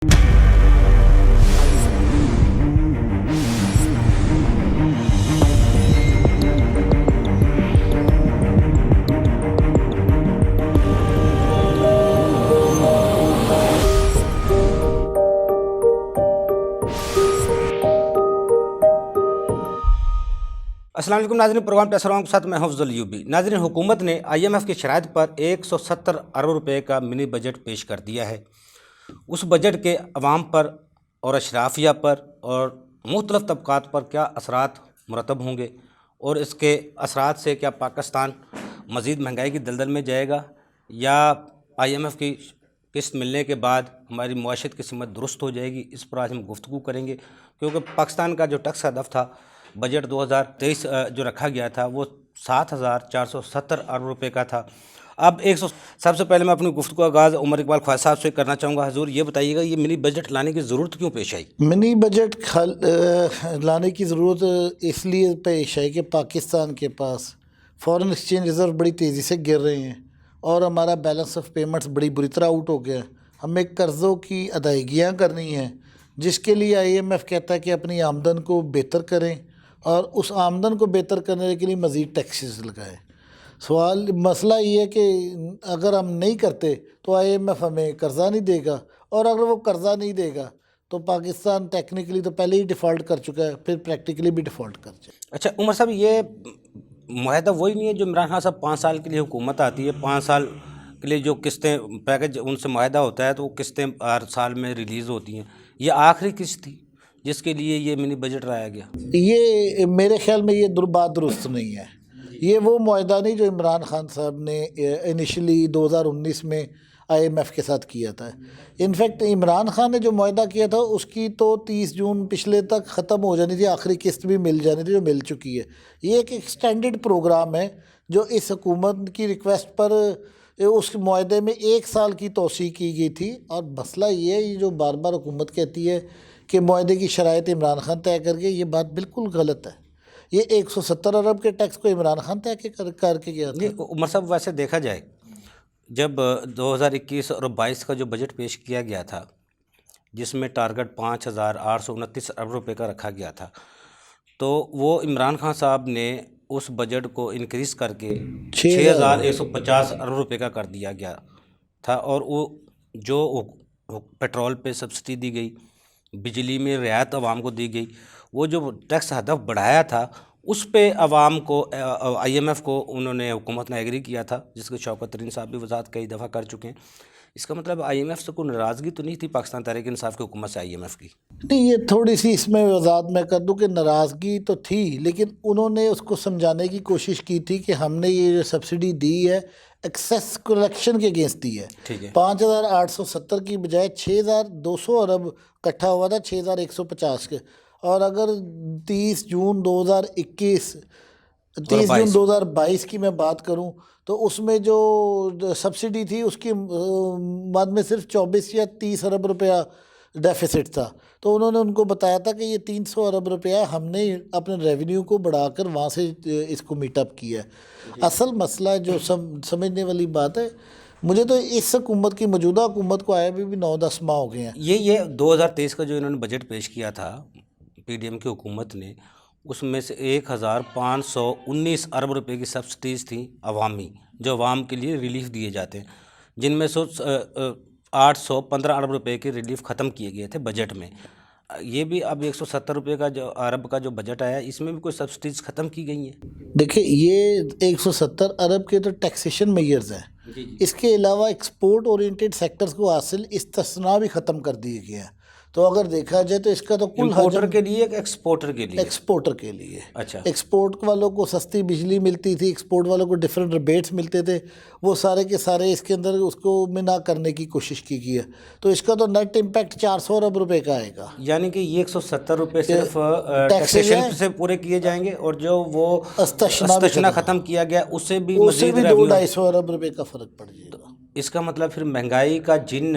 السلام علیکم ناظرین، پروگرام پیسروں کے ساتھ میں حفظ الایوبی۔ ناظرین، حکومت نے IMF کی شرائط پر 170 ارب روپے کا منی بجٹ پیش کر دیا ہے۔ اس بجٹ کے عوام پر اور اشرافیہ پر اور مختلف طبقات پر کیا اثرات مرتب ہوں گے، اور اس کے اثرات سے کیا پاکستان مزید مہنگائی کی دلدل میں جائے گا، یا IMF کی قسط ملنے کے بعد ہماری معاشیت کی سمت درست ہو جائے گی، اس پر آج ہم گفتگو کریں گے۔ کیونکہ پاکستان کا جو ٹیکس ہدف تھا بجٹ 2023 جو رکھا گیا تھا وہ 7,470 ارب روپے کا تھا۔ اب سب سے پہلے میں اپنی گفتگو کا آغاز عمر اقبال خواجہ صاحب سے کرنا چاہوں گا۔ حضور، یہ بتائیے گا، یہ منی بجٹ لانے کی ضرورت کیوں پیش آئی؟ منی بجٹ لانے کی ضرورت اس لیے پیش آئی کہ پاکستان کے پاس فارن ایکسچینج ریزرو بڑی تیزی سے گر رہے ہیں اور ہمارا بیلنس آف پیمنٹس بڑی بری طرح آؤٹ ہو گیا ہے۔ ہمیں قرضوں کی ادائیگیاں کرنی ہیں، جس کے لیے IMF کہتا ہے کہ اپنی آمدن کو بہتر کریں اور اس آمدن کو بہتر کرنے کے لیے مزید ٹیکسز لگائیں۔ مسئلہ یہ ہے کہ اگر ہم نہیں کرتے تو IMF ہمیں قرضہ نہیں دے گا، اور اگر وہ قرضہ نہیں دے گا تو پاکستان ٹیکنیکلی تو پہلے ہی ڈیفالٹ کر چکا ہے، پھر پریکٹیکلی بھی ڈیفالٹ کر جائے۔ اچھا عمر صاحب، یہ معاہدہ وہی نہیں ہے جو عمران خان صاحب 5 سال کے لیے حکومت آتی ہے، 5 سال کے لیے جو قسطیں پیکج ان سے معاہدہ ہوتا ہے تو وہ قسطیں ہر سال میں ریلیز ہوتی ہیں؟ یہ آخری قسط تھی جس کے لیے یہ منی بجٹ لایا گیا؟ یہ میرے خیال میں یہ بات درست نہیں ہے۔ یہ وہ معاہدہ نہیں جو عمران خان صاحب نے انیشلی 2019 میں IMF کے ساتھ کیا تھا۔ انفیکٹ عمران خان نے جو معاہدہ کیا تھا اس کی تو 30 جون پچھلے تک ختم ہو جانی تھی، آخری قسط بھی مل جانی تھی، جو مل چکی ہے۔ یہ ایک ایکسٹینڈڈ پروگرام ہے جو اس حکومت کی ریکویسٹ پر اس معاہدے میں 1 سال کی توسیع کی گئی تھی۔ اور مسئلہ یہ ہے، یہ جو بار بار حکومت کہتی ہے کہ معاہدے کی شرائط عمران خان طے کر کے، یہ بات بالکل غلط ہے۔ یہ 170 ارب کے ٹیکس کو عمران خان طے کر کے گیا تھا۔ عمر صاحب، ویسے دیکھا جائے جب 2021 اور 22 کا جو بجٹ پیش کیا گیا تھا، جس میں ٹارگٹ 5,829 ارب روپے کا رکھا گیا تھا، تو وہ عمران خان صاحب نے اس بجٹ کو انکریز کر کے 6,150 ارب روپے کا کر دیا گیا تھا، اور وہ جو پیٹرول پہ سبسڈی دی گئی، بجلی میں رعایت عوام کو دی گئی، وہ جو ٹیکس ہدف بڑھایا تھا اس پہ عوام کو IMF کو انہوں نے حکومت نے ایگری کیا تھا، جس کے شوکت ترین صاحب بھی وضاحت کئی دفعہ کر چکے ہیں۔ اس کا مطلب IMF سے کوئی ناراضگی تو نہیں تھی پاکستان تحریک انصاف کی حکومت سے IMF کی؟ نہیں، یہ تھوڑی سی اس میں وضاحت میں کر دوں کہ ناراضگی تو تھی، لیکن انہوں نے اس کو سمجھانے کی کوشش کی تھی کہ ہم نے یہ جو سبسڈی دی ہے ایکسیس کلیکشن کے اگینسٹ دی ہے۔ 5,870 کی بجائے 6,200 ارب اکٹھا ہوا تھا، 6,150 کے۔ اور اگر 30 جون 2022 کی میں بات کروں تو اس میں جو سبسڈی تھی اس کی مد میں صرف 24 یا 30 ارب روپیہ ڈیفیسٹ تھا۔ تو انہوں نے ان کو بتایا تھا کہ یہ 300 ارب روپیہ ہم نے اپنے ریونیو کو بڑھا کر وہاں سے اس کو میٹ اپ کیا ہے۔ اصل مسئلہ جو سمجھنے والی بات ہے، مجھے تو اس حکومت کی موجودہ حکومت کو آئے بھی 9-10 ماہ ہو گئے ہیں۔ یہ 2023 کا جو انہوں نے بجٹ پیش کیا تھا PDM کی حکومت نے، اس میں سے 1,519 ارب روپے کی سبسڈیز تھیں عوامی، جو عوام کے لیے ریلیف دیے جاتے ہیں، جن میں سے 815 ارب روپے کے ریلیف ختم کیے گئے تھے بجٹ میں۔ یہ بھی اب 170 روپے کا جو ارب کا جو بجٹ آیا، اس میں بھی کوئی سبسڈیز ختم کی گئی ہیں؟ دیکھیں، یہ 170 ارب کے تو ٹیکسیشن میئرز ہیں، اس کے علاوہ ایکسپورٹ اورینٹیڈ سیکٹرز کو حاصل استثناء بھی ختم کر دیے گئے ہیں۔ تو اگر دیکھا جائے تو اس کا تو کل امپورٹر کے لیے کہ ایکسپورٹر کے لیے؟ ایکسپورٹر کے لیے۔ اچھا، ایکسپورٹ والوں کو سستی بجلی ملتی تھی، ایکسپورٹ والوں کو ڈیفرنٹ ریبیٹس ملتے تھے، وہ سارے کے سارے اس کے اندر اس کو نہ کرنے کی کوشش کی گئی ہے۔ تو اس کا تو نیٹ امپیکٹ 400 ارب روپے کا آئے گا۔ یعنی کہ یہ 170 روپے صرف ٹیکسیشن سے پورے کیے جائیں گے، اور جو وہ استثنا ختم کیا گیا اس سے بھی 200-250 ارب روپے کا فرق پڑ جائے گا۔ اس کا مطلب پھر مہنگائی کا جن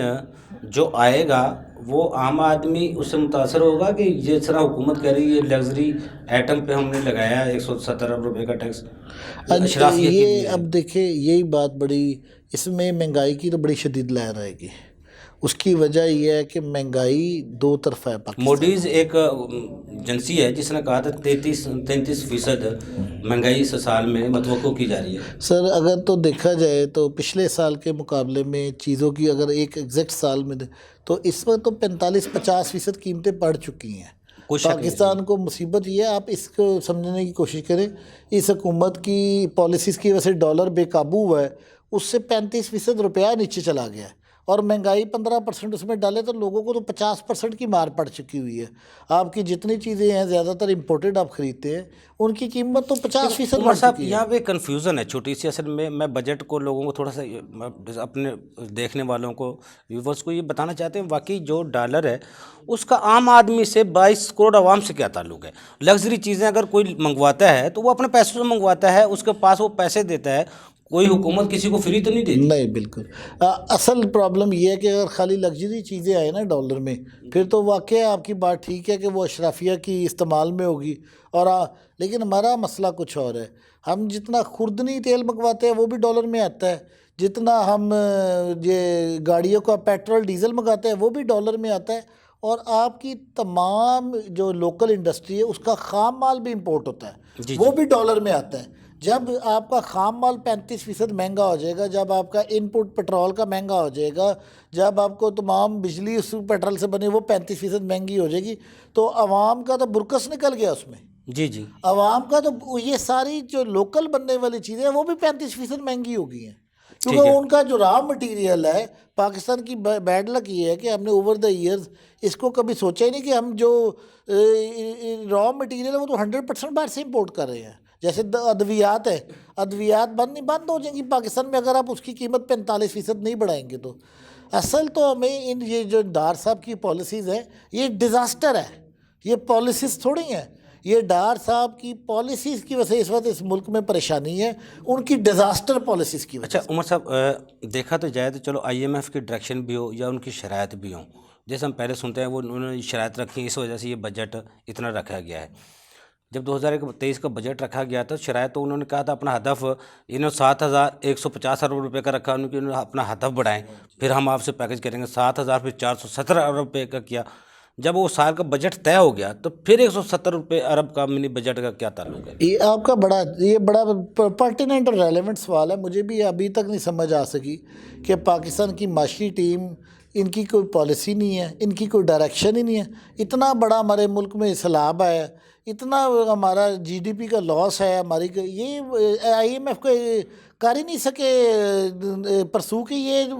جو آئے گا وہ عام آدمی اس سے متاثر ہوگا کہ جس طرح حکومت کہہ رہی ہے لگژری آئٹم پہ ہم نے لگایا 170 ارب روپے کا ٹیکس اشرافیہ کے لیے۔ اب دیکھیں، یہی بات بڑی اس میں مہنگائی کی تو بڑی شدید لہر آئے گی۔ اس کی وجہ یہ ہے کہ مہنگائی دو طرفہ ہے پاکستان. موڈیز ایک ایجنسی ہے جس نے کہا تھا 33% مہنگائی اس سال میں متوقع کی جا رہی ہے. سر اگر تو دیکھا جائے تو پچھلے سال کے مقابلے میں چیزوں کی اگر ایک ایگزیکٹ سال میں تو اس وقت تو 45-50% قیمتیں بڑھ چکی ہیں. پاکستان کو مصیبت یہ ہے، آپ اس کو سمجھنے کی کوشش کریں، اس حکومت کی پالیسیز کی وجہ سے ڈالر بے قابو ہوا ہے، اس سے 35% روپیہ نیچے چلا گیا ہے، اور مہنگائی 15% اس میں ڈالے تو لوگوں کو تو 50% کی مار پڑ چکی ہوئی ہے. آپ کی جتنی چیزیں ہیں زیادہ تر امپورٹڈ آپ خریدتے ہیں، ان کی قیمت تو 50% عمر بڑھ صاحب چکی ہے. یہاں پہ کنفیوژن ہے چھوٹی سی. اصل میں بجٹ کو لوگوں کو تھوڑا سا اپنے دیکھنے والوں کو ویورز کو یہ بتانا چاہتے ہیں واقعی جو ڈالر ہے اس کا عام آدمی سے 22 کروڑ عوام سے کیا تعلق ہے. لگژری چیزیں اگر کوئی منگواتا ہے تو وہ اپنے پیسوں سے منگواتا ہے، اس کے پاس وہ پیسے دیتا ہے. کوئی حکومت کسی کو فری تو نہیں دیتی. نہیں بالکل. اصل پرابلم یہ ہے کہ اگر خالی لگژری چیزیں آئیں نا ڈالر میں، پھر تو واقعہ آپ کی بات ٹھیک ہے کہ وہ اشرافیہ کی استعمال میں ہوگی، اور لیکن ہمارا مسئلہ کچھ اور ہے. ہم جتنا خوردنی تیل منگواتے ہیں وہ بھی ڈالر میں آتا ہے، جتنا ہم یہ گاڑیوں کا پیٹرول ڈیزل منگاتے ہیں وہ بھی ڈالر میں آتا ہے، اور آپ کی تمام جو لوکل انڈسٹری ہے اس کا خام مال بھی امپورٹ ہوتا ہے، وہ بھی ڈالر میں آتا ہے. جب آپ کا خام مال 35% مہنگا ہو جائے گا، جب آپ کا ان پٹ پٹرول کا مہنگا ہو جائے گا، جب آپ کو تمام بجلی اس پیٹرول سے بنے وہ 35% مہنگی ہو جائے گی، تو عوام کا تو برکس نکل گیا اس میں. جی عوام کا تو یہ ساری جو لوکل بننے والی چیزیں ہیں وہ بھی 35% مہنگی ہو گئی ہیں، کیونکہ ان کا جو را مٹیریل ہے. پاکستان کی بیڈ لک یہ ہے کہ ہم نے اوور دا ایئرز اس کو کبھی سوچا ہی نہیں کہ ہم جو را مٹیریل ہے وہ تو 100% باہر سے امپورٹ کر رہے ہیں. جیسے ادویات ہے، ادویات بند ہو جائیں گی پاکستان میں اگر آپ اس کی قیمت 45% نہیں بڑھائیں گے. تو اصل تو ہمیں یہ جو ڈار صاحب کی پالیسیز ہیں یہ ڈیزاسٹر ہے، یہ پالیسیز تھوڑی ہیں. یہ ڈار صاحب کی پالیسیز کی وجہ سے اس وقت اس ملک میں پریشانی ہے، ان کی ڈیزاسٹر پالیسیز کی وجہ سے. اچھا عمر صاحب، دیکھا تو جائے تو چلو IMF کی ڈائریکشن بھی ہو یا ان کی شرائط بھی ہوں، جیسے ہم پہلے سنتے ہیں وہ انہوں نے شرائط رکھی، اس وجہ سے یہ بجٹ اتنا رکھا گیا ہے. جب 2023 کا بجٹ رکھا گیا تھا شرائط تو انہوں نے کہا تھا اپنا ہدف انہوں 7,150 ارب روپے کا رکھا، انہوں نے اپنا ہدف بڑھائیں، پھر ہم آپ سے پیکج کریں گے. 7,000 پھر 417 ارب روپے کا کیا. جب وہ سال کا بجٹ طے ہو گیا تو پھر 170 ارب کا منی بجٹ کا کیا تعلق ہے؟ یہ آپ کا بڑا پرٹیننٹ اور ریلیونٹ سوال ہے. مجھے بھی ابھی تک نہیں سمجھ آ سکی کہ پاکستان کی معاشی ٹیم، ان کی کوئی پالیسی نہیں ہے، ان کی کوئی ڈائریکشن ہی نہیں ہے. اتنا بڑا ہمارے ملک میں سیلاب ہے، اتنا ہمارا GDP کا لاس ہے ہماری، یہ IMF کو کر ہی نہیں سکے پرسو کہ یہ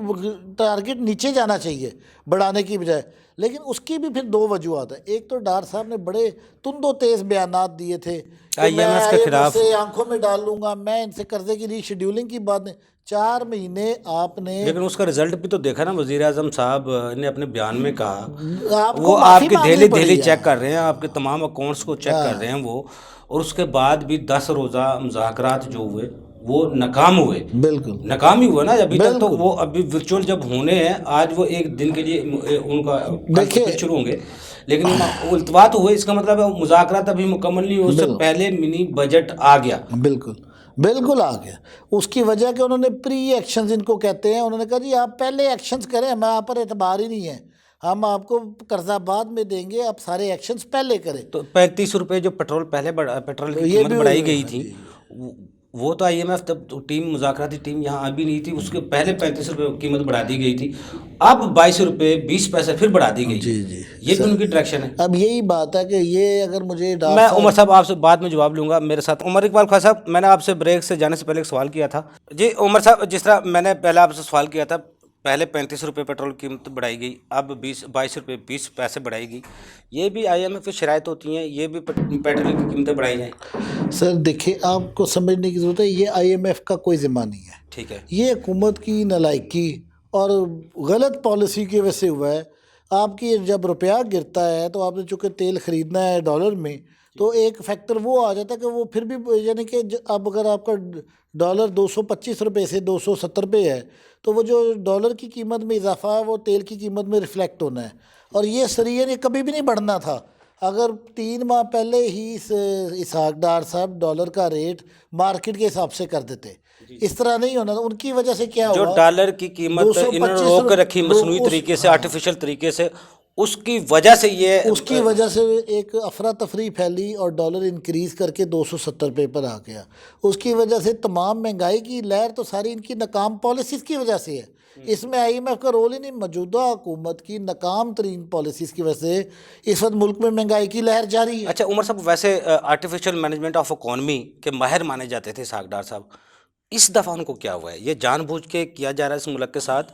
ٹارگٹ نیچے جانا چاہیے بڑھانے کی بجائے. لیکن اس کی بھی پھر دو وجوہات ہیں. ایک تو ڈار صاحب نے بڑے تند و تیز بیانات دیے تھے کہ میں IMF کے خلاف سے آنکھوں میں ڈال لوں گا، میں ان سے قرضے کی ری شیڈیولنگ کی بات نہیں. 4 مہینے آپ نے، لیکن اس کا رزلٹ بھی تو دیکھا نا. وزیر اعظم صاحب نے اپنے بیان میں کہا آپ کو وہ آپ معافی کی مانگنی پڑی دہلی ہے. چیک کر رہے ہیں، آپ کے تمام اکاؤنٹس کو چیک کر رہے ہیں وہ، اور اس کے بعد بھی 10 روزہ مذاکرات جو ہوئے وہ ناکام ہوئے. بالکل ناکام ہی ہوا نا ابھی تک تو. بالکل. وہ ابھی ورچوئل جب ہونے ہیں، آج وہ ایک دن کے لیے ان کا دیکھیے، پھر شروع ہوں گے، لیکن التوا ہوئے. اس کا مطلب ہے مذاکرات ابھی مکمل نہیں ہوئے، اس سے پہلے منی بجٹ آ گیا. بالکل آ گیا. اس کی وجہ کہ انہوں نے پری ایکشنز ان کو کہتے ہیں، انہوں نے کہا جی آپ پہلے ایکشنز کریں، ہمیں آپ پر اعتبار ہی نہیں ہے، ہم آپ کو قرضہ بعد میں دیں گے، آپ سارے ایکشنز پہلے کریں. تو 35 روپے جو پیٹرول کی قیمت بڑھائی گئی تھی، وہ تو IMF تب ٹیم، مذاکراتی ٹیم یہاں ابھی نہیں تھی، اس کے پہلے 35 روپے قیمت بڑھا دی گئی تھی. اب 22 روپے 20 پیسے پھر بڑھا دی گئی. یہ بھی ان کی ڈائریکشن ہے. اب یہی بات ہے کہ یہ اگر مجھے میں عمر صاحب آپ سے بعد میں جواب لوں گا. میرے ساتھ عمر اقبال خان صاحب، میں نے آپ سے بریک سے جانے سے پہلے ایک سوال کیا تھا. جی عمر صاحب، جس طرح میں نے پہلے آپ سے سوال کیا تھا، پہلے 35 روپے پیٹرول کی قیمت بڑھائی گئی، اب 22 روپے 20 پیسے بڑھائی گئی. یہ بھی IMF کی شرائط ہوتی ہیں، یہ بھی پیٹرول کی قیمتیں بڑھائی جائیں؟ سر دیکھیں، آپ کو سمجھنے کی ضرورت ہے، یہ IMF کا کوئی ذمہ نہیں ہے. ٹھیک ہے. یہ حکومت کی نالائکی اور غلط پالیسی کی وجہ سے ہوا ہے. آپ کی جب روپیہ گرتا ہے تو آپ نے چونکہ تیل خریدنا ہے ڈالر میں، تو ایک فیکٹر وہ آ جاتا ہے کہ وہ پھر بھی، یعنی کہ اب اگر آپ کا ڈالر 225 روپے سے 270 پہ ہے تو وہ جو ڈالر کی قیمت میں اضافہ ہے وہ تیل کی قیمت میں ریفلیکٹ ہونا ہے. اور یہ سرین یہ کبھی بھی نہیں بڑھنا تھا. اگر 3 ماہ پہلے ہی اسحاق ڈار صاحب ڈالر کا ریٹ مارکیٹ کے حساب سے کر دیتے، اس طرح نہیں ہونا تھا. ان کی وجہ سے کیا جو ہوا، ڈالر کی قیمت انہوں نے روک کے رکھی مصنوعی طریقے سے، آرٹیفیشل طریقے سے، اس کی وجہ سے یہ اس کی وجہ سے ایک افراتفری پھیلی اور ڈالر انکریز کر کے 270 روپے پر آ گیا. اس کی وجہ سے تمام مہنگائی کی لہر تو ساری ان کی ناکام پالیسیز کی وجہ سے ہے. اس میں آئی ایم ایف کا رول ہی نہیں. موجودہ حکومت کی ناکام ترین پالیسیز کی وجہ سے اس وقت ملک میں مہنگائی کی لہر جاری ہے. اچھا عمر صاحب، ویسے آرٹیفیشل مینجمنٹ آف اکانومی کے ماہر مانے جاتے تھے اسحاق ڈار صاحب، اس دفعہ ان کو کیا ہوا ہے؟ یہ جان بوجھ کے کیا جا رہا ہے اس ملک کے ساتھ،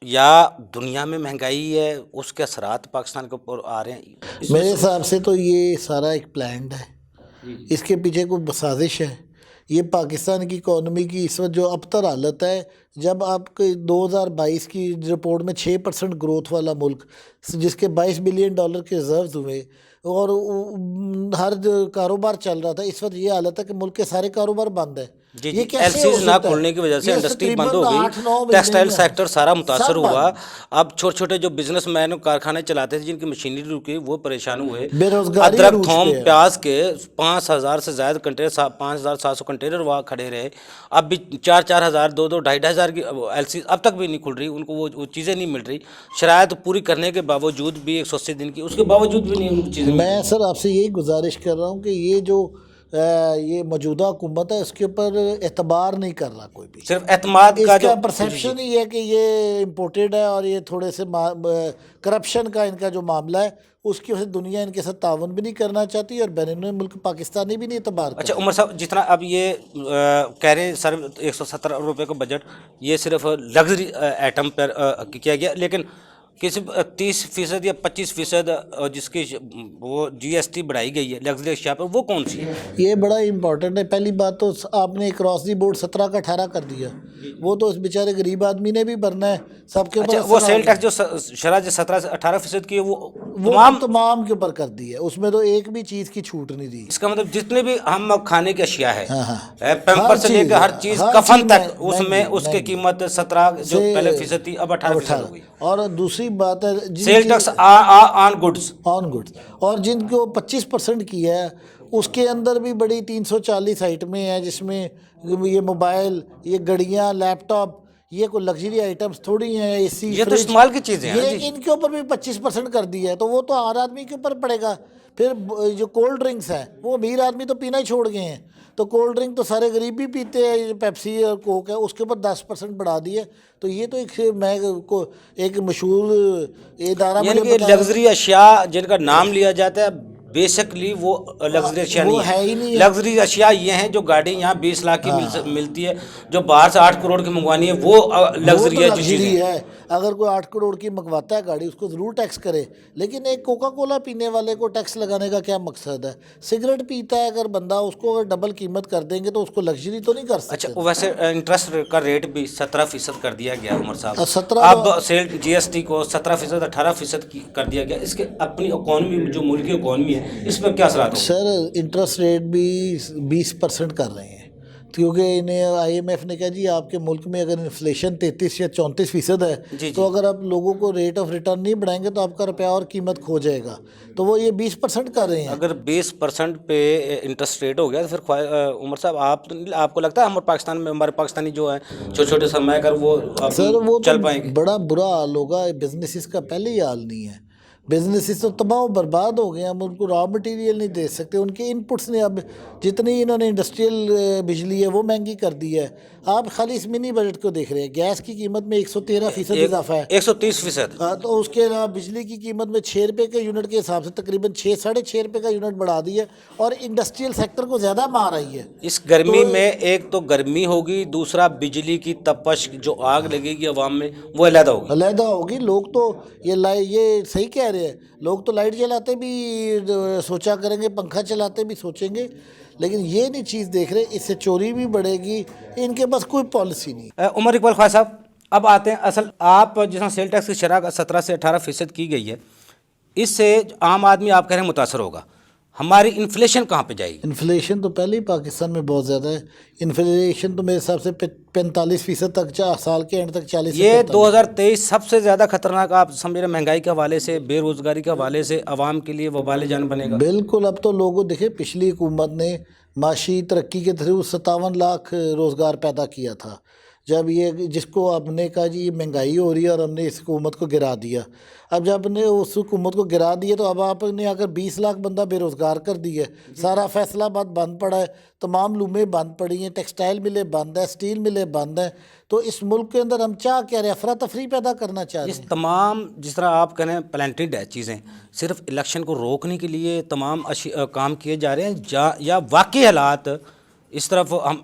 یا دنیا میں مہنگائی ہے اس کے اثرات پاکستان کے اوپر آ رہے ہیں؟ میرے حساب سے تو یہ سارا ایک پلانڈ ہے، اس کے پیچھے کوئی سازش ہے. یہ پاکستان کی اکانومی کی اس وقت جو ابتر حالت ہے، جب آپ کے 2022 کی رپورٹ میں 6% گروتھ والا ملک جس کے $22 بلین کے ریزروز ہوئے اور ہر کاروبار چل رہا تھا، اس وقت یہ حالت ہے کہ ملک کے سارے کاروبار بند ہیں. جی یہ کیسے ایل سیز ہو نہ سکتا ہے؟ کھلنے کی وجہ سے یہ انڈسٹری بند ہو تقریباً گئی، 8-9 مہینے ٹیکسٹائل میں سیکٹر سارا متاثر سب ہوا. بند. اب چھوٹے چھوٹے جو بزنس مین کارخانے چلاتے تھے جن کی مشینری رکی وہ پریشان ہوئے. بے روزگاری ادرک عروج تھوم پہ ہے. پیاز کے 5,000 سے زائد کنٹینر، 5,700 کنٹینر وہاں کھڑے رہے. اب بھی 4,000 2,500 کی ایل سی اب تک بھی نہیں کھل رہی، ان کو وہ چیزیں نہیں مل رہی. شرائط پوری کرنے کے باوجود بھی 180 دن کی، اس کے باوجود بھی نہیں ان چیزیں مل رہی. میں سر آپ سے یہی گزارش کر رہا ہوں کہ یہ موجودہ حکومت ہے، اس کے اوپر اعتبار نہیں کر رہا کوئی بھی. صرف اعتماد اس کا جو کا پرسیپشن ہی ہے کہ یہ امپورٹیڈ ہے اور یہ تھوڑے سے کرپشن کا ان کا جو معاملہ ہے، اس کی وجہ سے دنیا ان کے ساتھ تعاون بھی نہیں کرنا چاہتی اور بیرون ملک پاکستانی بھی نہیں اعتبار کرتا. اچھا عمر صاحب، جتنا اب یہ کہہ رہے ہیں سر 170 ارب روپے کا بجٹ، یہ صرف لگژری آئٹم پر کیا گیا، لیکن کسی 30% یا 25% جس کی وہ جی ایس ٹی بڑھائی گئی ہے لگژری اشیاء پر، وہ کون سی ہے؟ یہ بڑا امپورٹنٹ ہے. پہلی بات تو آپ نے کراس دی بورڈ 17 کا 18 کر دیا، وہ تو اس بیچارے غریب آدمی نے بھی بھرنا ہے، سب کے اوپر. اچھا وہ سیل ٹیکس جو شرح 17 سے 18% کی ہے وہ تمام کے اوپر کر دی ہے، اس میں تو ایک بھی چیز کی چھوٹ نہیں دی. اس کا مطلب جتنے بھی ہم کھانے کی اشیاء ہے، ہاں پیمپر سے لے کے ہر چیز کفن تک، اس میں اس کی قیمت 17 جو پہلے فیصد تھی اب 18% ہو گئی. اور دوسری بات ہے سیل ٹیکس آن گڈز اور جن کو 25% کی ہے اس کے اندر بھی بڑی 340 آئٹمیں ہیں، جس میں یہ موبائل، یہ گھڑیاں، لیپ ٹاپ، یہ کوئی لگژری آئٹمس تھوڑی ہیں. اے سی، یہ تو استعمال کی چیزیں ہیں، یہ ان کے اوپر بھی 25% کر دی ہے، تو وہ تو ہر آدمی کے اوپر پڑے گا. پھر جو کولڈ ڈرنکس ہیں وہ امیر آدمی تو پینا ہی چھوڑ گئے ہیں، تو کولڈ ڈرنک تو سارے غریب بھی پیتے ہیں، پیپسی اور کوک ہے، اس کے اوپر 10% بڑھا دی ہے. تو یہ تو ایک مشہور ادارہ یعنی کہ لگژری اشیاء جن کا نام لیا جاتا ہے بیسکلی وہ لگژری اشیاء نہیں ہے. لگژری اشیاء یہ ہیں جو گاڑی یہاں 20 لاکھ کی ملتی ہے، جو باہر سے 8 کروڑ کی منگوانی ہے وہ لگژری ہے. اگر کوئی 8 کروڑ کی منگواتا ہے گاڑی، اس کو ضرور ٹیکس کرے، لیکن ایک کوکا کولا پینے والے کو ٹیکس لگانے کا کیا مقصد ہے؟ سگریٹ پیتا ہے اگر بندہ، اس کو اگر ڈبل قیمت کر دیں گے تو اس کو لگژری تو نہیں کر سکتے. اچھا ویسے انٹرسٹ کا ریٹ بھی 17% کر دیا گیا عمر صاحب. 17 اب سیل جی ایس ٹی کو 17% 18% کر دیا گیا. اس کے اپنی اکانومی جو ملکی اکانومی ہے اس پر کیا اثرات ہوں؟ سر انٹرسٹ ریٹ بھی 20% کر رہے ہیں، کیونکہ انہیں آئی ایم ایف نے کہا جی آپ کے ملک میں اگر انفلیشن 33 یا 34% ہے تو اگر آپ لوگوں کو ریٹ آف ریٹرن نہیں بڑھائیں گے تو آپ کا روپیہ اور قیمت کھو جائے گا، تو وہ یہ 20% کر رہے ہیں. اگر 20% پہ انٹرسٹ ریٹ ہو گیا تو پھر عمر صاحب آپ کو لگتا ہے ہمارے پاکستانی جو ہیں چھوٹے چھوٹے سرمایہ کار وہ سر وہ چل پائیں گے؟ بڑا برا حال ہوگا. بزنسز کا پہلے ہی حال نہیں ہے، بزنسز تو تباہ و برباد ہو گئے. ہم ان کو را مٹیریل نہیں دے سکتے، ان کے انپٹس نے اب جتنی انہوں نے انڈسٹریل بجلی ہے وہ مہنگی کر دی ہے. آپ خالی اس منی بجٹ کو دیکھ رہے ہیں، گیس کی قیمت میں 113% اضافہ ہے، 130%. تو اس کے علاوہ بجلی کی قیمت میں 6 روپے کے یونٹ کے حساب سے تقریباً 6-6.5 روپے کا یونٹ بڑھا دی ہے، اور انڈسٹریل سیکٹر کو زیادہ مار رہی ہے. اس گرمی میں ایک تو گرمی ہوگی، دوسرا بجلی کی تپش جو آگ لگے گی عوام میں وہ علیحدہ ہوگی. لوگ تو یہ صحیح کہہ رہے ہیں، لوگ تو لائٹ جلاتے بھی سوچا کریں گے، پنکھا چلاتے بھی سوچیں گے، لیکن یہ نہیں چیز دیکھ رہے. اس سے چوری بھی بڑھے گی، ان کے پاس کوئی پالیسی نہیں. عمر اقبال خواجہ صاحب، اب آتے ہیں اصل آپ جس طرح سیل ٹیکس کی شرح 17 سے 18% کی گئی ہے، اس سے عام آدمی آپ کہہ رہے ہیں متاثر ہوگا. ہماری انفلیشن کہاں پہ جائے گی؟ انفلیشن تو پہلے ہی پاکستان میں بہت زیادہ ہے. انفلیشن تو میرے حساب سے 45% تک سال کے اینڈ تک 40 سے یہ 45. 2023 سب سے زیادہ خطرناک آپ سمجھ رہے ہیں، مہنگائی کے حوالے سے، بے روزگاری کے حوالے سے عوام کے لیے وبال جان بنے گا. بالکل. اب تو لوگوں دیکھیں پچھلی حکومت نے معاشی ترقی کے تھرو 57 لاکھ روزگار پیدا کیا تھا. جب یہ جس کو اب نے کہا جی یہ مہنگائی ہو رہی ہے اور ہم نے اس حکومت کو گرا دیا. اب جب نے اس حکومت کو گرا دیا تو اب آپ نے اگر 20 لاکھ بندہ بے روزگار کر دی ہے. سارا فیصلہ آباد بند پڑا ہے، تمام لومیں بند پڑی ہیں، ٹیکسٹائل ملیں بند ہیں، اسٹیل ملیں بند ہیں. تو اس ملک کے اندر ہم کیا کہہ رہے ہیں؟ افراتفری پیدا کرنا چاہ رہے یہ ہیں. تمام جس طرح آپ کہہ رہے ہیں پلانٹڈ ہے چیزیں، صرف الیکشن کو روکنے کے لیے تمام کام کیے جا رہے ہیں، یا واقعی حالات اس طرف ہم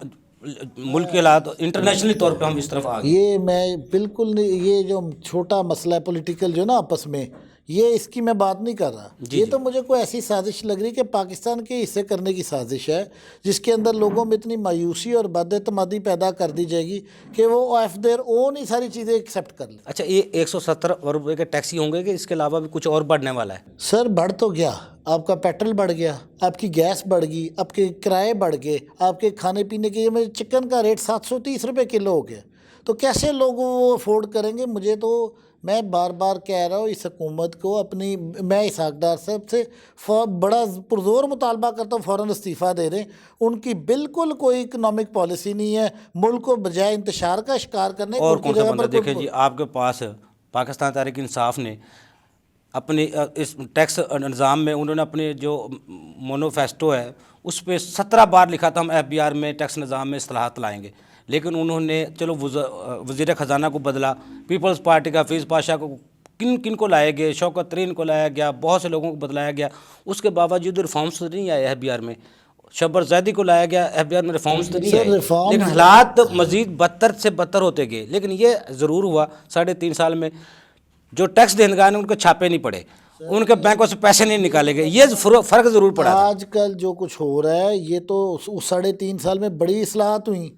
ملک کے حالات انٹرنیشنلی طور پہ ہم اس طرف آ گئے؟ یہ میں بالکل نہیں، یہ جو چھوٹا مسئلہ ہے پولیٹیکل جو نا آپس میں، یہ اس کی میں بات نہیں کر رہا. یہ تو مجھے کوئی ایسی سازش لگ رہی کہ پاکستان کے حصے کرنے کی سازش ہے، جس کے اندر لوگوں میں اتنی مایوسی اور بد اعتمادی پیدا کر دی جائے گی کہ وہ آف دیئر اون ہی ساری چیزیں ایکسیپٹ کر لیں. اچھا، یہ 170 ارب روپے کے ٹیکسی ہوں گے کہ اس کے علاوہ بھی کچھ اور بڑھنے والا ہے؟ سر بڑھ تو گیا، آپ کا پیٹرول بڑھ گیا، آپ کی گیس بڑھ گئی، آپ کے کرائے بڑھ گئے، آپ کے کھانے پینے کے چکن کا ریٹ 730 روپے کلو ہو گیا. تو کیسے لوگ وہ افورڈ کریں گے؟ مجھے تو، میں بار بار کہہ رہا ہوں اس حکومت کو اپنی، میں اسحاق ڈار صاحب سے بڑا پرزور مطالبہ کرتا ہوں فوراً استعفیٰ دے دیں. ان کی بالکل کوئی اکنامک پالیسی نہیں ہے. ملک کو بجائے انتشار کا شکار کرنے اور کون سا بندہ دیکھیں جی آپ کے پاس پاکستان تحریک انصاف نے اپنی اس ٹیکس نظام میں انہوں نے اپنے جو مونوفیسٹو ہے اس پہ 17 بار لکھا تھا ہم ایف بی آر میں ٹیکس نظام میں اصلاحات لائیں گے، لیکن انہوں نے چلو وزیر خزانہ کو بدلا، پیپلز پارٹی کا حفیظ پاشا کو، کن کو لائے گئے، شوکت ترین کو لایا گیا، بہت سے لوگوں کو بدلایا گیا. اس کے باوجود ریفارمز نہیں آئے ایف بی آر میں. شبر زیدی کو لایا گیا، ایف بی آر میں ریفارمز تو نہیں آئے، لیکن حالات مزید بدتر سے بدتر ہوتے گئے. لیکن یہ ضرور ہوا 3.5 سال میں جو ٹیکس دہندگان ہیں ان کو چھاپے نہیں پڑے، ان کے بینکوں سے پیسے نہیں نکالے گئے. یہ فرق ضرور پڑا تھا. آج کل جو کچھ ہو رہا ہے یہ تو اس 3.5 سال میں بڑی اصلاحات ہوئیں.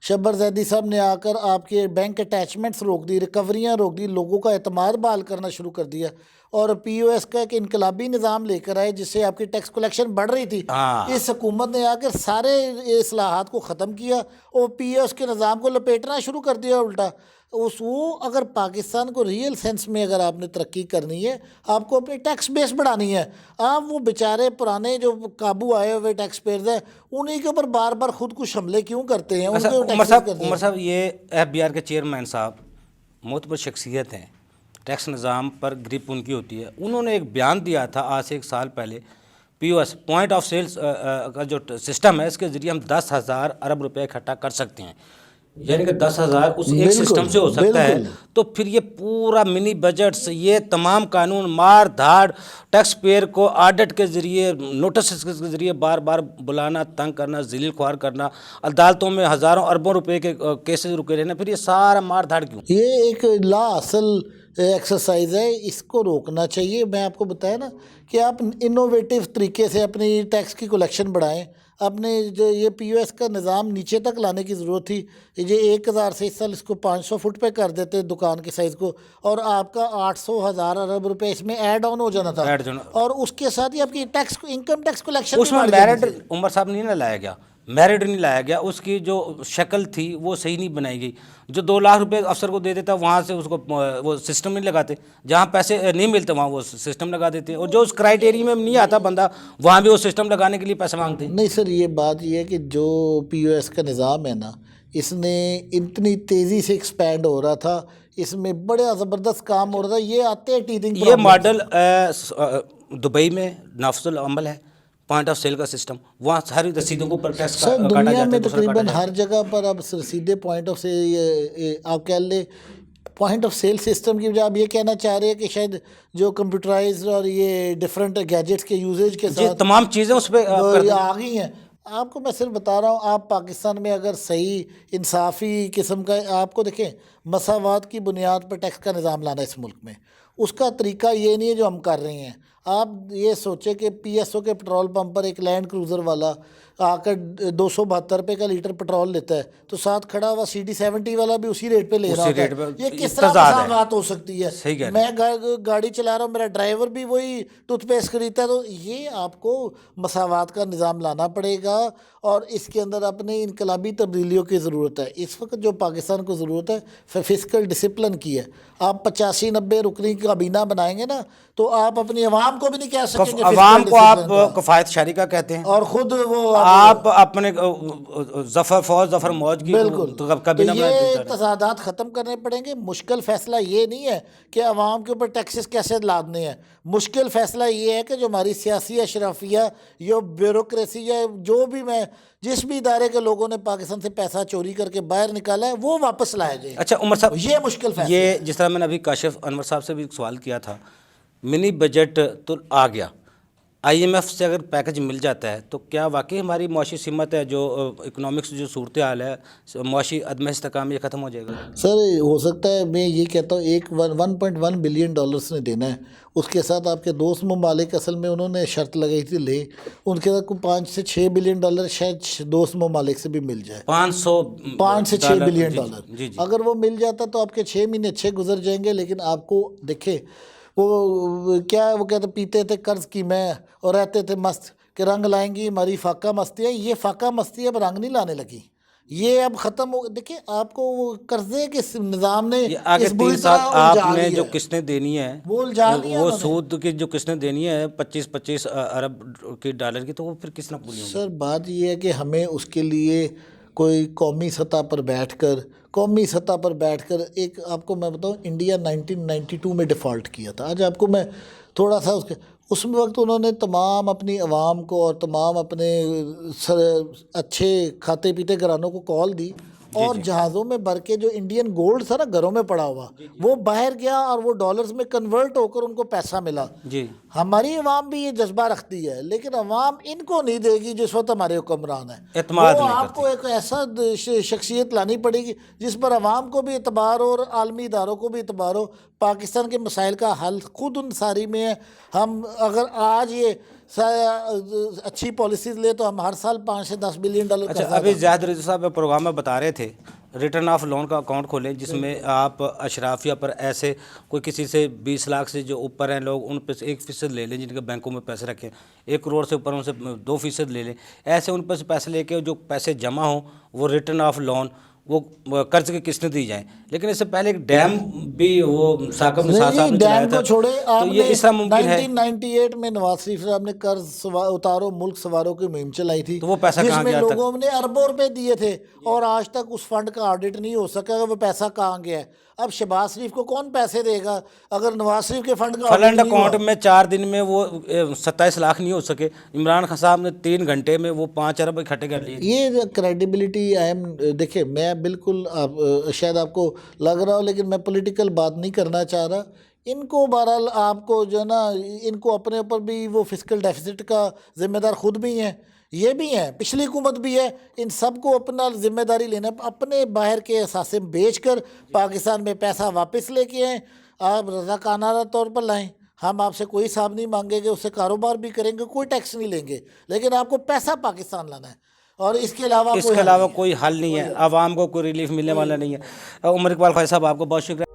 شبر زیدی صاحب نے آ کر آپ کے بینک اٹیچمنٹس روک دی، ریکوریاں روک دی، لوگوں کا اعتماد بحال کرنا شروع کر دیا، اور پی او ایس کا ایک انقلابی نظام لے کر آئے جس سے آپ کی ٹیکس کلیکشن بڑھ رہی تھی. اس حکومت نے آ کر سارے اصلاحات کو ختم کیا اور پی او ایس کے نظام کو لپیٹنا شروع کر دیا الٹا. وہ اگر پاکستان کو ریئل سینس میں اگر آپ نے ترقی کرنی ہے، آپ کو اپنی ٹیکس بیس بڑھانی ہے. آپ وہ بیچارے پرانے جو قابو آئے ہوئے ٹیکس پیئرز ہیں انہیں کے اوپر بار بار خود کش حملے کیوں کرتے ہیں؟ عمر صاحب یہ ایف بی آر کے چیئرمین صاحب معتبر شخصیت ہیں، ٹیکس نظام پر گرپ ان کی ہوتی ہے. انہوں نے ایک بیان دیا تھا آج سے 1 سال پہلے، P O S point of sales کا جو سسٹم ہے اس کے ذریعے ہم 10,000 ارب روپے اکٹھا کر سکتے ہیں، یعنی کہ 10,000 اس ایک سسٹم سے ہو سکتا ہے. تو پھر یہ پورا منی بجٹس، یہ تمام قانون، مار دھاڑ، ٹیکس پیئر کو آڈٹ کے ذریعے، نوٹس کے ذریعے بار بار بلانا، تنگ کرنا، ذلیل خوار کرنا، عدالتوں میں ہزاروں اربوں روپے کے کیسز رکے رہنا، پھر یہ سارا مار دھاڑ کیوں؟ یہ ایک لا اصل ایکسرسائز ہے، اس کو روکنا چاہیے. میں آپ کو بتایا نا کہ آپ انوویٹیو طریقے سے اپنی ٹیکس کی کلیکشن بڑھائیں. اپنے جو یہ پی او ایس کا نظام نیچے تک لانے کی ضرورت تھی. یہ 1,000 سے اس سال اس کو 500 فٹ پہ کر دیتے دکان کے سائز کو، اور آپ کا 800,000 ارب روپے اس میں ایڈ آن ہو جانا تھا، اور اس کے ساتھ ہی آپ کی ٹیکس انکم ٹیکس کلیکشن اس میں میرٹ عمر صاحب نہیں نہ لایا گیا، میرٹ نہیں لایا گیا. اس کی جو شکل تھی وہ صحیح نہیں بنائی گئی. جو 2 لاکھ روپے افسر کو دے دیتا وہاں سے اس کو وہ سسٹم نہیں لگاتے، جہاں پیسے نہیں ملتے وہاں وہ سسٹم لگا دیتے، اور جو اس کرائٹیریا میں نہیں آتا بندہ وہاں بھی وہ سسٹم لگانے کے لیے پیسے مانگتے ہیں. نہیں سر، یہ بات یہ ہے کہ جو پی او ایس کا نظام ہے نا، اس نے اتنی تیزی سے ایکسپینڈ ہو رہا تھا، اس میں بڑا زبردست کام ہو رہا تھا. یہ آتے ہیں ٹیدنگ. یہ ماڈل دبئی میں نافذ العمل ہے، پوائنٹ آف سیل کا سسٹم، وہاں ساری رسیدوں کو پر ٹیکس سر دنیا میں تقریباً ہر جگہ پر اب رسیدیں پوائنٹ آف سیل، آپ کہہ لیں پوائنٹ آف سیل سسٹم کی بجائے آپ یہ کہنا چاہ رہے ہیں کہ شاید جو کمپیوٹرائز اور یہ ڈفرینٹ گیجٹس کے یوزیج کے ساتھ تمام چیزیں اس پہ آ گئی ہیں. آپ کو میں صرف بتا رہا ہوں، آپ پاکستان میں اگر صحیح انصافی قسم کا، آپ کو دیکھیں مساوات کی بنیاد پر ٹیکس کا نظام لانا اس ملک میں، اس کا طریقہ یہ نہیں ہے جو ہم کر رہے ہیں. آپ یہ سوچیں کہ پی ایس او کے پٹرول پمپ پر ایک لینڈ کروزر والا آ کر 272 روپے کا لیٹر پٹرول لیتا ہے تو ساتھ کھڑا ہوا CD70 والا بھی اسی ریٹ پہ لے رہا ہوتا ہے. یہ کس طرح مساوات ہو سکتی ہے؟ میں گاڑی چلا رہا ہوں، میرا ڈرائیور بھی وہی ٹوتھ پیسٹ خریدتا ہے. تو یہ آپ کو مساوات کا نظام لانا پڑے گا اور اس کے اندر اپنے انقلابی تبدیلیوں کی ضرورت ہے. اس وقت جو پاکستان کو ضرورت ہے فسکل ڈسپلن کی ہے. آپ 85-90 رکنی کابینہ بنائیں گے نا تو آپ اپنی عوام کو بھی نہیں کہہ سکیں گے. عوام کو آپ کفایت شاری کا کہتے ہیں اور خود وہ آپ اپنے ظفر موج کی بالکل. کبھی نہ یہ تضادات ختم کرنے پڑیں گے. مشکل فیصلہ یہ نہیں ہے کہ عوام کے اوپر ٹیکسز کیسے لادنے ہیں. مشکل فیصلہ یہ ہے کہ جو ہماری سیاسی اشرافیہ یا بیوروکریسی یا جو بھی جس بھی ادارے کے لوگوں نے پاکستان سے پیسہ چوری کر کے باہر نکالا ہے وہ واپس لایا جائے. اچھا عمر صاحب، یہ مشکل فیصلہ یہ جس طرح میں نے ابھی کاشف انور صاحب سے بھی سوال کیا تھا، منی بجٹ تو آ گیا، IMF سے اگر پیکج مل جاتا ہے تو کیا واقعی ہماری معاشی سمت ہے، جو اکنامکس جو صورتحال ہے، معاشی عدم استحکام، یہ ختم ہو جائے گا؟ سر ہو سکتا ہے. میں یہ کہتا ہوں 1.1 بلین ڈالرز نے دینا ہے. اس کے ساتھ آپ کے دوست ممالک اصل میں انہوں نے شرط لگائی تھی لے، ان کے ساتھ 5 سے 6 بلین ڈالر شاید دوست ممالک سے بھی مل جائے. 5 سے 6 بلین ڈالر اگر وہ مل جاتا تو آپ کے 6 مہینے اچھے گزر جائیں گے. لیکن آپ کو دیکھیں وہ کیا وہ کہتے پیتے تھے قرض کی میں اور رہتے تھے مست کہ رنگ لائیں گی ہماری فاقہ مستی ہے. یہ فاقہ مستی اب رنگ نہیں لانے لگی، یہ اب ختم ہو. دیکھیں آپ کو وہ قرضے کے نظام نے آگے 3 سال آپ نے جو قسطیں دینی ہے وہ سود کی جو قسطیں دینی ہے 25 ارب کی ڈالر کی، تو وہ پھر کس طرح پوری ہوگی؟ سر بات یہ ہے کہ ہمیں اس کے لیے کوئی قومی سطح پر بیٹھ کر ایک آپ کو میں بتاؤں انڈیا 1992 میں ڈیفالٹ کیا تھا. آج آپ کو میں تھوڑا سا اس وقت انہوں نے تمام اپنی عوام کو اور تمام اپنے اچھے کھاتے پیتے گھرانوں کو کال دی اور جہازوں میں بھر کے جو انڈین گولڈ تھا نا گھروں میں پڑا ہوا وہ باہر گیا اور وہ ڈالرز میں کنورٹ ہو کر ان کو پیسہ ملا. ہماری عوام بھی یہ جذبہ رکھتی ہے لیکن عوام ان کو نہیں دے گی جس وقت ہمارے حکمران ہیں. وہ آپ کو ایک ایسا شخصیت لانی پڑے گی جس پر عوام کو بھی اعتبار ہو اور عالمی اداروں کو بھی اعتبار ہو. پاکستان کے مسائل کا حل خود انصاری میں ہے. ہم اگر آج یہ اچھی پالیسیز لے تو ہم ہر سال 5 سے 10 بلین ڈالر. اچھا، ابھی زیاد رضا صاحب پروگرام میں بتا رہے تھے ریٹرن آف لون کا اکاؤنٹ کھولیں جس میں آپ اشرافیہ پر ایسے کوئی کسی سے 20 لاکھ سے جو اوپر ہیں لوگ ان پہ سے 1% لے لیں، جن کے بینکوں میں پیسے رکھیں 1 کروڑ سے اوپر ان سے 2% لے لیں. ایسے ان پہ سے پیسے لے کے جو پیسے جمع ہوں وہ ریٹرن آف لون وہ قرض کی قسطیں دی جائیں. لیکن اس سے پہلے ایک ڈیم بھی وہ ثاقب نثار صاحب نے چلایا تھا، چھوڑے آپ تو یہ اس طرح ممکن ہے؟ 1998 میں نواز شریف صاحب نے قرض اتارو ملک سوارو کی مہم چلائی تھی، تو وہ پیسہ جس کہاں میں گیا؟ لوگوں نے اربوں روپے دیے تھے اور آج تک اس فنڈ کا آڈٹ نہیں ہو سکا کہ وہ پیسہ کہاں گیا ہے. اب شہباز شریف کو کون پیسے دے گا اگر نواز شریف کے فنڈ کا فنڈ اکاؤنٹ میں 4 دن میں وہ 27 لاکھ نہیں ہو سکے؟ عمران خان صاحب نے 3 گھنٹے میں وہ 5 ارب اکٹھے کر لیے. یہ کریڈیبلٹی اہم. دیکھیں میں بالکل شاید آپ کو لگ رہا ہو لیکن میں پولیٹیکل بات نہیں کرنا چاہ رہا. ان کو بہرحال آپ کو جو ہے نا ان کو اپنے اوپر بھی وہ فسکل ڈیفیسٹ کا ذمہ دار خود بھی ہیں، یہ بھی ہیں، پچھلی حکومت بھی ہے. ان سب کو اپنا ذمہ داری لینا، اپنے باہر کے اثاثے بیچ کر پاکستان میں پیسہ واپس لے کے آئیں. آپ رضاکارانہ طور پر لائیں، ہم آپ سے کوئی حساب نہیں مانگیں گے، اس سے کاروبار بھی کریں گے، کوئی ٹیکس نہیں لیں گے، لیکن آپ کو پیسہ پاکستان لانا ہے اور اس کے علاوہ کوئی حل نہیں ہے. عوام کو کوئی ریلیف ملنے والا نہیں ہے. عمر اقبال خواجہ صاحب آپ کو بہت شکریہ.